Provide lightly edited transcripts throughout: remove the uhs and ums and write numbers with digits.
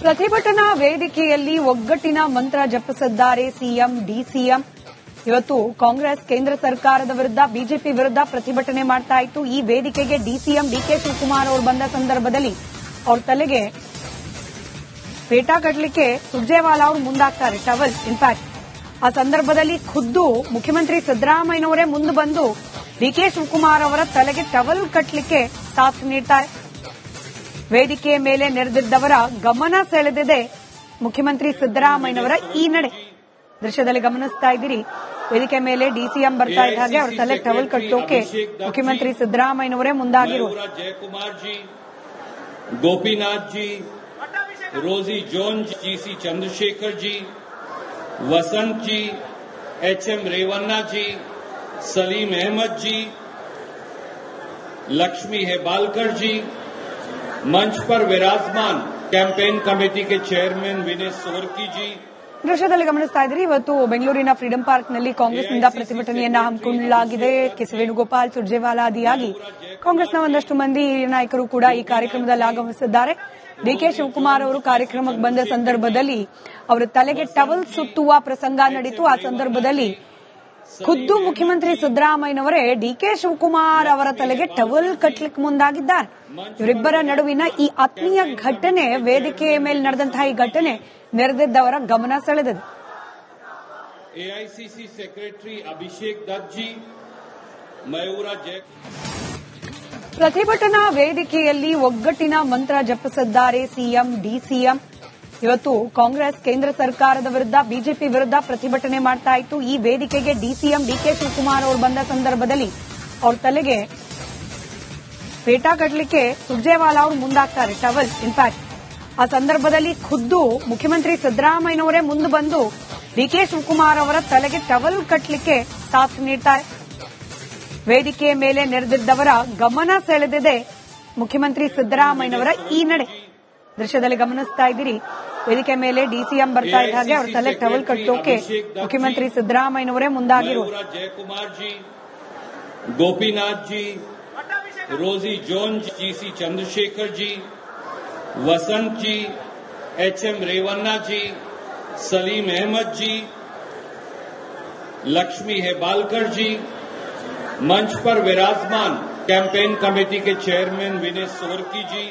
ಪ್ರತಿಭಟನಾ ವೇದಿಕೆಯಲ್ಲಿ ಒಗ್ಗಟ್ಟಿನ ಮಂತ್ರ ಜಪಿಸಿದ್ದಾರೆ ಸಿಎಂ ಡಿಸಿಎಂ. ಇವತ್ತು ಕಾಂಗ್ರೆಸ್ ಕೇಂದ್ರ ಸರ್ಕಾರದ ವಿರುದ್ಧ ಬಿಜೆಪಿ ವಿರುದ್ಧ ಪ್ರತಿಭಟನೆ ಮಾಡ್ತಾ ಇತ್ತು. ಈ ವೇದಿಕೆಗೆ ಡಿಸಿಎಂ ಡಿಕೆ ಶಿವಕುಮಾರ್ ಅವರು ಬಂದ ಸಂದರ್ಭದಲ್ಲಿ ಅವ್ರ ತಲೆಗೆ ಪೇಟ ಕಟ್ಟಲಿಕ್ಕೆ ಸುರ್ಜೇವಾಲಾ ಅವರು ಮುಂದಾಗ್ತಾರೆ, ಟವಲ್. ಇನ್ಫ್ಯಾಕ್ಟ್ ಆ ಸಂದರ್ಭದಲ್ಲಿ ಖುದ್ದು ಮುಖ್ಯಮಂತ್ರಿ ಸಿದ್ದರಾಮಯ್ಯನವರೇ ಮುಂದೆ ಬಂದು ಡಿಕೆ ಶಿವಕುಮಾರ್ ಅವರ ತಲೆಗೆ ಟವಲ್ ಕಟ್ಟಲಿಕ್ಕೆ ಸಾಥ್ ನೀಡ್ತಾರೆ. ವೇದಿಕೆಯ ಮೇಲೆ ನೆರೆದಿದ್ದವರ ಗಮನ ಸೆಳೆದಿದೆ ಮುಖ್ಯಮಂತ್ರಿ ಸಿದ್ದರಾಮಯ್ಯನವರ ಈ ನಡೆ. ದೃಶ್ಯದಲ್ಲಿ ಗಮನಿಸ್ತಾ ಇದ್ದೀರಿ, ವೇದಿಕೆ ಮೇಲೆ ಡಿಸಿಎಂ ಬರ್ತಾ ಇದ್ದ ಹಾಗೆ ಅವರ ತಲೆ ಟವಲ್ ಕಟ್ಟೋಕೆ ಮುಖ್ಯಮಂತ್ರಿ ಸಿದ್ದರಾಮಯ್ಯನವರೇ ಮುಂದಾಗಿರು. जयकुमार जी, गोपीनाथ जी, रोजी जोन, जीसी चंद्रशेखर जी, वसंत जी, एचएम रेवन्ना जी, सलीम अहमद जी, लक्ष्मी हेबालकर जी, मंच पर विराजमान कैंपेन कमेटी के चेयरमैन विनय सोरकी जी. ದೃಶ್ಯದಲ್ಲಿ ಗಮನಿಸ್ತಾ ಇದ್ದೀರಿ, ಇವತ್ತು ಬೆಂಗಳೂರಿನ ಫ್ರೀಡಂ ಪಾರ್ಕ್ನಲ್ಲಿ ಕಾಂಗ್ರೆಸ್ನಿಂದ ಪ್ರತಿಭಟನೆಯನ್ನ ಹಮ್ಮಿಕೊಳ್ಳಲಾಗಿದೆ. ಕೆಸಿ ವೇಣುಗೋಪಾಲ್, ಸುರ್ಜೇವಾಲಾ ಆದಿಯಾಗಿ ಕಾಂಗ್ರೆಸ್ನ ಒಂದಷ್ಟು ಮಂದಿ ನಾಯಕರು ಕೂಡ ಈ ಕಾರ್ಯಕ್ರಮದಲ್ಲಿ ಆಗಮಿಸಿದ್ದಾರೆ. ಡಿಕೆ ಶಿವಕುಮಾರ್ ಅವರು ಕಾರ್ಯಕ್ರಮಕ್ಕೆ ಬಂದ ಸಂದರ್ಭದಲ್ಲಿ ಅವರ ತಲೆಗೆ ಟವಲ್ ಸುತ್ತುವ ಪ್ರಸಂಗ ನಡೆಯಿತು. ಆ ಸಂದರ್ಭದಲ್ಲಿ ಖುದ್ದು ಮುಖ್ಯಮಂತ್ರಿ ಸಿದ್ದರಾಮಯ್ಯನವರೇ ಡಿಕೆ ಶಿವಕುಮಾರ್ ಅವರ ತಲೆಗೆ ಟವಲ್ ಕಟ್ಟಲಿಕ್ಕೆ ಮುಂದಾಗಿದ್ದಾರೆ. ಇವರಿಬ್ಬರ ನಡುವಿನ ಈ ಆತ್ಮೀಯ ಘಟನೆ, ವೇದಿಕೆಯ ಮೇಲೆ ನಡೆದಂತಹ ಈ ಘಟನೆ ನೆರೆದಿದ್ದವರ ಗಮನ ಸೆಳೆದಿದೆ. एआईसीसी सेक्रेटरी अभिषेक दत्त जी, मयूरा जय. ಪ್ರತಿಭಟನಾ ವೇದಿಕೆಯಲ್ಲಿ ಒಗ್ಗಟ್ಟಿನ ಮಂತ್ರ ಜಪಿಸಿದ್ದಾರೆ ಸಿಎಂ ಡಿಸಿಎಂ. ಇವತ್ತು ಕಾಂಗ್ರೆಸ್ ಕೇಂದ್ರ ಸರ್ಕಾರದ ವಿರುದ್ಧ ಬಿಜೆಪಿ ವಿರುದ್ಧ ಪ್ರತಿಭಟನೆ ಮಾಡ್ತಾ ಇತ್ತು. ಈ ವೇದಿಕೆಗೆ ಡಿಸಿಎಂ ಡಿಕೆ ಶಿವಕುಮಾರ್ ಅವರು ಬಂದ ಸಂದರ್ಭದಲ್ಲಿ ಅವ್ರ ತಲೆಗೆ ಪೇಟ ಕಟ್ಟಲಿಕ್ಕೆ ಸುರ್ಜೇವಾಲಾ ಅವರು ಮುಂದಾಗ್ತಾರೆ, ಟವಲ್. ಇನ್ಫ್ಯಾಕ್ಟ್ ಆ ಸಂದರ್ಭದಲ್ಲಿ ಖುದ್ದು ಮುಖ್ಯಮಂತ್ರಿ ಸಿದ್ದರಾಮಯ್ಯನವರೇ ಮುಂದೆ ಬಂದು ಡಿಕೆ ಶಿವಕುಮಾರ್ ಅವರ ತಲೆಗೆ ಟವಲ್ ಕಟ್ಟಲಿಕ್ಕೆ ಸಾಥ್ ನೀಡ್ತಾರೆ. ವೇದಿಕೆಯ ಮೇಲೆ ನೆರೆದಿದ್ದವರ ಗಮನ ಸೆಳೆದಿದೆ ಮುಖ್ಯಮಂತ್ರಿ ಸಿದ್ದರಾಮಯ್ಯನವರ ಈ ನಡೆ. ದೃಶ್ಯದಲ್ಲಿ ಗಮನಿಸ್ತಾ ಇದ್ದೀರಿ, ವೇದಿಕೆ ಮೇಲೆ ಡಿಸಿಎಂ ಬರ್ತಾ ಇದ್ದ ಹಾಗೆ ಅವರ ತಲೆ ಟವಲ್ ಕಟ್ಟೋಕೆ ಮುಖ್ಯಮಂತ್ರಿ ಸಿದ್ದರಾಮಯ್ಯನವರೇ ಮುಂದಾಗಿರು. जयकुमार जी, गोपीनाथ जी, रोजी जोन, जीसी चंद्रशेखर जी, वसंत जी, एचएम रेवन्ना जी, सलीम अहमद जी, लक्ष्मी हेबालकर जी, मंच पर विराजमान कैंपेन कमेटी के चेयरमैन विनय सोरकी जी.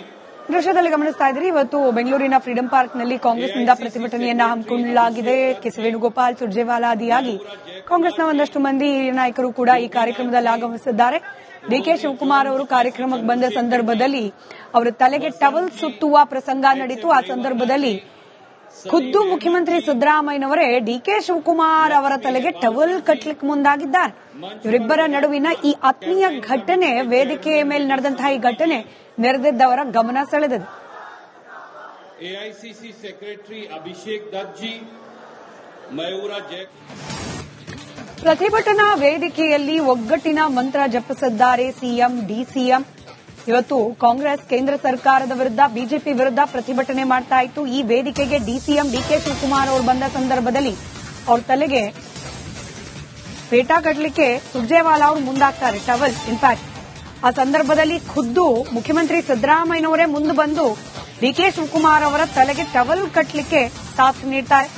ದೃಶ್ಯದಲ್ಲಿ ಗಮನಿಸ್ತಾ ಇದ್ದೀರಿ, ಇವತ್ತು ಬೆಂಗಳೂರಿನ ಫ್ರೀಡಂ ಪಾರ್ಕ್ನಲ್ಲಿ ಕಾಂಗ್ರೆಸ್ನಿಂದ ಪ್ರತಿಭಟನೆಯನ್ನ ಹಮ್ಮಿಕೊಳ್ಳಲಾಗಿದೆ. ಕೆಸಿ ವೇಣುಗೋಪಾಲ್, ಸುರ್ಜೇವಾಲಾ ಆದಿಯಾಗಿ ಕಾಂಗ್ರೆಸ್ನ ಒಂದಷ್ಟು ಮಂದಿ ನಾಯಕರು ಕೂಡ ಈ ಕಾರ್ಯಕ್ರಮದಲ್ಲಿ ಆಗಮಿಸಿದ್ದಾರೆ. ಡಿಕೆ ಶಿವಕುಮಾರ್ ಅವರು ಕಾರ್ಯಕ್ರಮಕ್ಕೆ ಬಂದ ಸಂದರ್ಭದಲ್ಲಿ ಅವರ ತಲೆಗೆ ಟವಲ್ ಸುತ್ತುವ ಪ್ರಸಂಗ ನಡೆಯಿತು. ಆ ಸಂದರ್ಭದಲ್ಲಿ ಖುದ್ದು ಮುಖ್ಯಮಂತ್ರಿ ಸಿದ್ದರಾಮಯ್ಯನವರೇ ಡಿಕೆ ಶಿವಕುಮಾರ್ ಅವರ ತಲೆಗೆ ಟವಲ್ ಕಟ್ಟಲಿಕ್ಕೆ ಮುಂದಾಗಿದ್ದಾರೆ. ಇವರಿಬ್ಬರ ನಡುವಿನ ಈ ಆತ್ಮೀಯ ಘಟನೆ, ವೇದಿಕೆಯ ಮೇಲೆ ನಡೆದಂತಹ ಈ ಘಟನೆ ನೆರೆದಿದ್ದವರ ಗಮನ ಸೆಳೆದಿದೆ. एआईसीसी सेक्रेटरी अभिषेक दत्त जी, मयूरा जय. ಪ್ರತಿಭಟನಾ ವೇದಿಕೆಯಲ್ಲಿ ಒಗ್ಗಟ್ಟಿನ ಮಂತ್ರ ಜಪಿಸಿದ್ದಾರೆ ಸಿಎಂ ಡಿಸಿಎಂ. ಇವತ್ತು ಕಾಂಗ್ರೆಸ್ ಕೇಂದ್ರ ಸರ್ಕಾರದ ವಿರುದ್ಧ ಬಿಜೆಪಿ ವಿರುದ್ಧ ಪ್ರತಿಭಟನೆ ಮಾಡ್ತಾ ಇತ್ತು. ಈ ವೇದಿಕೆಗೆ ಡಿಸಿಎಂ ಡಿಕೆ ಶಿವಕುಮಾರ್ ಅವರು ಬಂದ ಸಂದರ್ಭದಲ್ಲಿ ಅವ್ರ ತಲೆಗೆ ಪೇಟ ಕಟ್ಟಲಿಕ್ಕೆ ಸುರ್ಜೇವಾಲಾ ಅವರು ಮುಂದಾಗ್ತಾರೆ, ಟವಲ್. ಇನ್ಫ್ಯಾಕ್ಟ್ ಆ ಸಂದರ್ಭದಲ್ಲಿ ಖುದ್ದು ಮುಖ್ಯಮಂತ್ರಿ ಸಿದ್ದರಾಮಯ್ಯನವರೇ ಮುಂದೆ ಬಂದು ಡಿಕೆ ಶಿವಕುಮಾರ್ ಅವರ ತಲೆಗೆ ಟವಲ್ ಕಟ್ಟಲಿಕ್ಕೆ ಸಾಥ್ ನೀಡ್ತಾರೆ.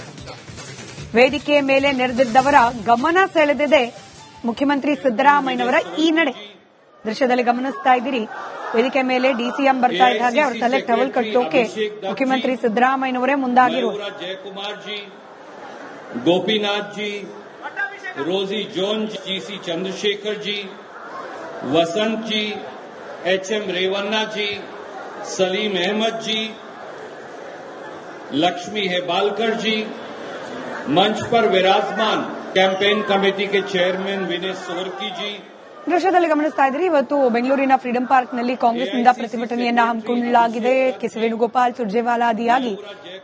ವೇದಿಕೆಯ ಮೇಲೆ ನೆರೆದಿದ್ದವರ ಗಮನ ಸೆಳೆದಿದೆ ಮುಖ್ಯಮಂತ್ರಿ ಸಿದ್ದರಾಮಯ್ಯನವರ ಈ ನಡೆ. ದೃಶ್ಯದಲ್ಲಿ ಗಮನಿಸ್ತಾ ಇದ್ದೀರಿ, ವೇದಿಕೆ ಮೇಲೆ ಡಿಸಿಎಂ ಬರ್ತಾ ಇದ್ದ ಹಾಗೆ ಅವರ ತಲೆ ಟವಲ್ ಕಟ್ಟೋಕೆ ಮುಖ್ಯಮಂತ್ರಿ ಸಿದ್ದರಾಮಯ್ಯನವರೇ ಮುಂದಾಗಿರು. जयकुमार जी, गोपीनाथ जी, रोजी जोन, जीसी चंद्रशेखर जी, वसंत जी, एचएम रेवन्ना जी, सलीम अहमद जी, लक्ष्मी हेबालकर जी, मंच पर विराजमान कैंपेन कमेटी के चेयरमैन विनय सोरकी जी. ದೃಶ್ಯದಲ್ಲಿ ಗಮನಿಸ್ತಾ ಇದ್ದೀರಿ, ಇವತ್ತು ಬೆಂಗಳೂರಿನ ಫ್ರೀಡಂ ಪಾರ್ಕ್ನಲ್ಲಿ ಕಾಂಗ್ರೆಸ್ನಿಂದ ಪ್ರತಿಭಟನೆಯನ್ನ ಹಮ್ಮಿಕೊಳ್ಳಲಾಗಿದೆ. ಕೆಸಿ ವೇಣುಗೋಪಾಲ್, ಸುರ್ಜೇವಾಲಾ ಆದಿಯಾಗಿ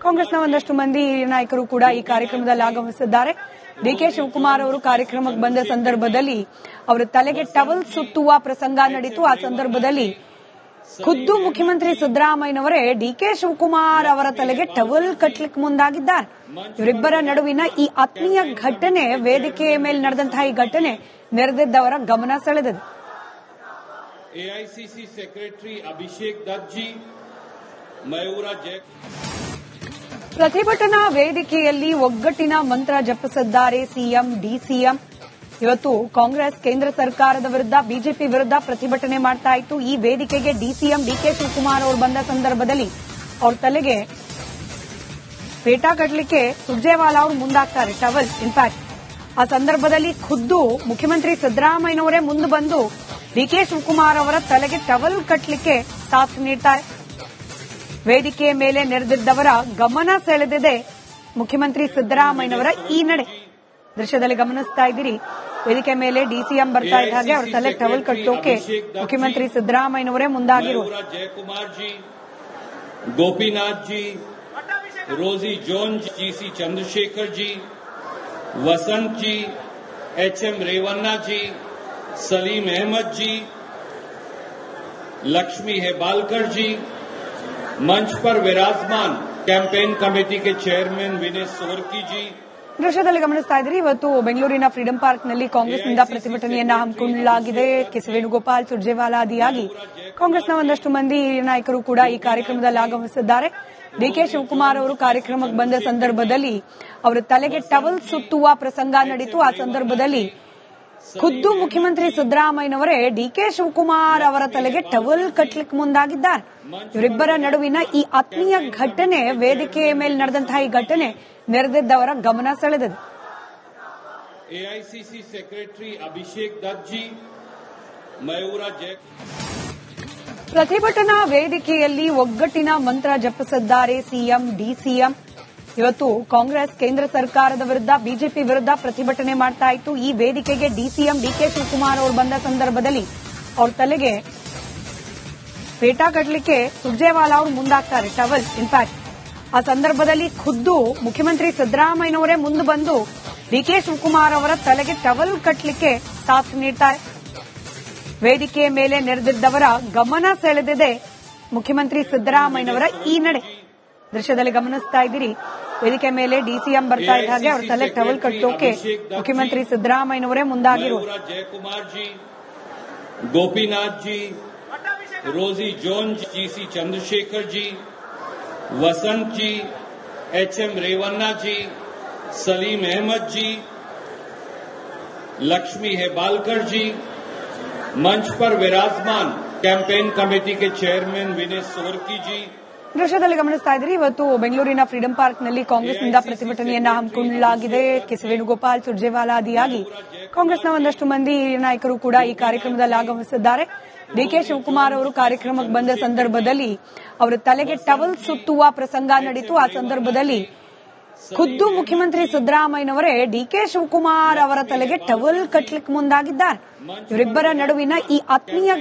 ಕಾಂಗ್ರೆಸ್ನ ಒಂದಷ್ಟು ಮಂದಿ ನಾಯಕರು ಕೂಡ ಈ ಕಾರ್ಯಕ್ರಮದಲ್ಲಿ ಆಗಮಿಸಿದ್ದಾರೆ. ಡಿಕೆ ಶಿವಕುಮಾರ್ ಅವರು ಕಾರ್ಯಕ್ರಮಕ್ಕೆ ಬಂದ ಸಂದರ್ಭದಲ್ಲಿ ಅವರ ತಲೆಗೆ ಟವಲ್ ಸುತ್ತುವ ಪ್ರಸಂಗ ನಡೆಯಿತು. ಆ ಸಂದರ್ಭದಲ್ಲಿ ಖುದ್ದು ಮುಖ್ಯಮಂತ್ರಿ ಸಿದ್ದರಾಮಯ್ಯನವರೇ ಡಿಕೆ ಶಿವಕುಮಾರ್ ಅವರ ತಲೆಗೆ ಟವಲ್ ಕಟ್ಟಲಿಕ್ಕೆ ಮುಂದಾಗಿದ್ದಾರೆ. ಇವರಿಬ್ಬರ ನಡುವಿನ ಈ ಆತ್ಮೀಯ ಘಟನೆ, ವೇದಿಕೆಯ ಮೇಲೆ ನಡೆದಂತಹ ಈ ಘಟನೆ ನೆರೆದಿದ್ದವರ ಗಮನ ಸೆಳೆದಿದೆ. एआईसीसी सेक्रेटरी अभिषेक दत्त जी, मयूरा जय. ಪ್ರತಿಭಟನಾ ವೇದಿಕೆಯಲ್ಲಿ ಒಗ್ಗಟ್ಟಿನ ಮಂತ್ರ ಜಪಿಸಿದ್ದಾರೆ ಸಿಎಂ ಡಿಸಿಎಂ. ಇವತ್ತು ಕಾಂಗ್ರೆಸ್ ಕೇಂದ್ರ ಸರ್ಕಾರದ ವಿರುದ್ಧ ಬಿಜೆಪಿ ವಿರುದ್ಧ ಪ್ರತಿಭಟನೆ ಮಾಡ್ತಾ ಇತ್ತು. ಈ ವೇದಿಕೆಗೆ ಡಿಸಿಎಂ ಡಿಕೆ ಶಿವಕುಮಾರ್ ಅವರು ಬಂದ ಸಂದರ್ಭದಲ್ಲಿ ಅವ್ರ ತಲೆಗೆ ಪೇಟ ಕಟ್ಟಲಿಕ್ಕೆ ಸುರ್ಜೇವಾಲಾ ಅವರು ಮುಂದಾಗ್ತಾರೆ, ಟವಲ್. ಇನ್ಫ್ಯಾಕ್ಟ್ ಆ ಸಂದರ್ಭದಲ್ಲಿ ಖುದ್ದು ಮುಖ್ಯಮಂತ್ರಿ ಸಿದ್ದರಾಮಯ್ಯನವರೇ ಮುಂದೆ ಬಂದು ಡಿಕೆ ಶಿವಕುಮಾರ್ ಅವರ ತಲೆಗೆ ಟವಲ್ ಕಟ್ಟಲಿಕ್ಕೆ ಸಾಥ್ ನೀಡ್ತಾರೆ. ವೇದಿಕೆಯ ಮೇಲೆ ನೆರೆದಿದ್ದವರ ಗಮನ ಸೆಳೆದಿದೆ ಮುಖ್ಯಮಂತ್ರಿ ಸಿದ್ದರಾಮಯ್ಯನವರ ಈ ನಡೆ. ದೃಶ್ಯದಲ್ಲಿ ಗಮನಿಸ್ತಾ ಇದ್ದೀರಿ, ವೇದಿಕೆ ಮೇಲೆ ಡಿಸಿಎಂ ಬರ್ತಾ ಇದ್ದ ಹಾಗೆ ಅವರ ತಲೆ ಟವಲ್ ಕಟ್ಟೋಕೆ ಮುಖ್ಯಮಂತ್ರಿ ಸಿದ್ದರಾಮಯ್ಯನವರೇ ಮುಂದಾಗಿರು. जयकुमार जी, गोपीनाथ जी, रोजी जोन जीसी चंद्रशेखर जी, वसंत जी, एचएम रेवन्ना जी, सलीम अहमद जी, लक्ष्मी हेबालकर जी, मंच पर विराजमान कैंपेन कमेटी के चेयरमैन विनय सोरकी जी. ದೃಶ್ಯದಲ್ಲಿ ಗಮನಿಸ್ತಾ ಇದ್ರಿ, ಇವತ್ತು ಬೆಂಗಳೂರಿನ ಫ್ರೀಡಂ ಪಾರ್ಕ್ನಲ್ಲಿ ಕಾಂಗ್ರೆಸ್ನಿಂದ ಪ್ರತಿಭಟನೆಯನ್ನ ಹಮ್ಮಿಕೊಳ್ಳಲಾಗಿದೆ. ಕೆಸಿ ವೇಣುಗೋಪಾಲ್, ಸುರ್ಜೇವಾಲಾ ಆದಿಯಾಗಿ ಕಾಂಗ್ರೆಸ್ನ ಒಂದಷ್ಟು ಮಂದಿ ನಾಯಕರು ಕೂಡ ಈ ಕಾರ್ಯಕ್ರಮದಲ್ಲಿ ಆಗಮಿಸಿದ್ದಾರೆ. ಡಿಕೆ ಶಿವಕುಮಾರ್ ಅವರು ಕಾರ್ಯಕ್ರಮಕ್ಕೆ ಬಂದ ಸಂದರ್ಭದಲ್ಲಿ ಅವರ ತಲೆಗೆ ಟವಲ್ ಸುತ್ತುವ ಪ್ರಸಂಗ ನಡೀತು. ಆ ಸಂದರ್ಭದಲ್ಲಿ ಖುದ್ದು ಮುಖ್ಯಮಂತ್ರಿ ಸಿದ್ದರಾಮಯ್ಯನವರೇ ಡಿಕೆ ಶಿವಕುಮಾರ್ ಅವರ ತಲೆಗೆ ಟವಲ್ ಕಟ್ಟಲಿಕ್ಕೆ ಮುಂದಾಗಿದ್ದಾರೆ. ಇವರಿಬ್ಬರ ನಡುವಿನ ಈ ಆತ್ಮೀಯ ಘಟನೆ, ವೇದಿಕೆಯ ಮೇಲೆ ನಡೆದಂತಹ ಈ ಘಟನೆ ನೆರೆದಿದ್ದವರ ಗಮನ ಸೆಳೆದಿದೆ. एआईसीसी सेक्रेटरी अभिषेक दत्त जी, मयूरा जय. ಪ್ರತಿಭಟನಾ ವೇದಿಕೆಯಲ್ಲಿ ಒಗ್ಗಟ್ಟಿನ ಮಂತ್ರ ಜಪಿಸಿದ್ದಾರೆ ಸಿಎಂ ಡಿಸಿಎಂ. ಇವತ್ತು ಕಾಂಗ್ರೆಸ್ ಕೇಂದ್ರ ಸರ್ಕಾರದ ವಿರುದ್ಧ ಬಿಜೆಪಿ ವಿರುದ್ಧ ಪ್ರತಿಭಟನೆ ಮಾಡ್ತಾ ಇತ್ತು. ಈ ವೇದಿಕೆಗೆ ಡಿಸಿಎಂ ಡಿಕೆ ಶಿವಕುಮಾರ್ ಅವರು ಬಂದ ಸಂದರ್ಭದಲ್ಲಿ ಅವ್ರ ತಲೆಗೆ ಪೇಟ ಕಟ್ಟಲಿಕ್ಕೆ ಸುರ್ಜೇವಾಲಾ ಅವರು ಮುಂದಾಗ್ತಾರೆ, ಟವಲ್. ಇನ್ಫ್ಯಾಕ್ಟ್ ಆ ಸಂದರ್ಭದಲ್ಲಿ ಖುದ್ದು ಮುಖ್ಯಮಂತ್ರಿ ಸಿದ್ದರಾಮಯ್ಯನವರೇ ಮುಂದೆ ಬಂದು ಡಿಕೆ ಶಿವಕುಮಾರ್ ಅವರ ತಲೆಗೆ ಟವಲ್ ಕಟ್ಟಲಿಕ್ಕೆ ಸಾಥ್ ನೀಡ್ತಾರೆ. ವೇದಿಕೆಯ ಮೇಲೆ ನೆರೆದಿದ್ದವರ ಗಮನ ಸೆಳೆದಿದೆ ಮುಖ್ಯಮಂತ್ರಿ ಸಿದ್ದರಾಮಯ್ಯನವರ ಈ ನಡೆ. ದೃಶ್ಯದಲ್ಲಿ ಗಮನಿಸ್ತಾ ಇದ್ದೀರಿ, ವೇದಿಕೆ ಮೇಲೆ ಡಿಸಿಎಂ ಬರ್ತಾ ಇದ್ದ ಹಾಗೆ ಅವರ ತಲೆ ಟವಲ್ ಕಟ್ಟೋಕೆ ಮುಖ್ಯಮಂತ್ರಿ ಸಿದ್ದರಾಮಯ್ಯನವರೇ ಮುಂದಾಗಿರು. जयकुमार जी, गोपीनाथ जी, रोजी जोन जीसी चंद्रशेखर जी, वसंत जी, एचएम रेवन्ना जी, सलीम अहमद जी, लक्ष्मी हेबालकर जी, मंच पर विराजमान कैंपेन कमेटी के चेयरमैन विनय सोरकी जी. ದೃಶ್ಯದಲ್ಲಿ ಗಮನಿಸ್ತಾ ಇದ್ರಿ, ಇವತ್ತು ಬೆಂಗಳೂರಿನ ಫ್ರೀಡಂ ಪಾರ್ಕ್ನಲ್ಲಿ ಕಾಂಗ್ರೆಸ್ನಿಂದ ಪ್ರತಿಭಟನೆಯನ್ನ ಹಮ್ಮಿಕೊಳ್ಳಲಾಗಿದೆ. ಕೆಸಿ ವೇಣುಗೋಪಾಲ್, ಸುರ್ಜೇವಾಲಾ ಆದಿಯಾಗಿ ಕಾಂಗ್ರೆಸ್ನ ಒಂದಷ್ಟು ಮಂದಿ ನಾಯಕರು ಕೂಡ ಈ ಕಾರ್ಯಕ್ರಮದಲ್ಲಿ ಆಗಮಿಸಿದ್ದಾರೆ. ಡಿಕೆ ಶಿವಕುಮಾರ್ ಅವರು ಕಾರ್ಯಕ್ರಮಕ್ಕೆ ಬಂದ ಸಂದರ್ಭದಲ್ಲಿ ಅವರ ತಲೆಗೆ ಟವಲ್ ಸುತ್ತುವ ಪ್ರಸಂಗ ನಡೀತು. ಆ ಸಂದರ್ಭದಲ್ಲಿ ಖುದ್ದು ಮುಖ್ಯಮಂತ್ರಿ ಸಿದ್ದರಾಮಯ್ಯನವರೇ ಡಿಕೆ ಶಿವಕುಮಾರ್ ಅವರ ತಲೆಗೆ ಟವಲ್ ಕಟ್ಟಲಿಕ್ಕೆ ಮುಂದಾಗಿದ್ದಾರೆ. ಇವರಿಬ್ಬರ ನಡುವಿನ ಈ ಆತ್ಮೀಯ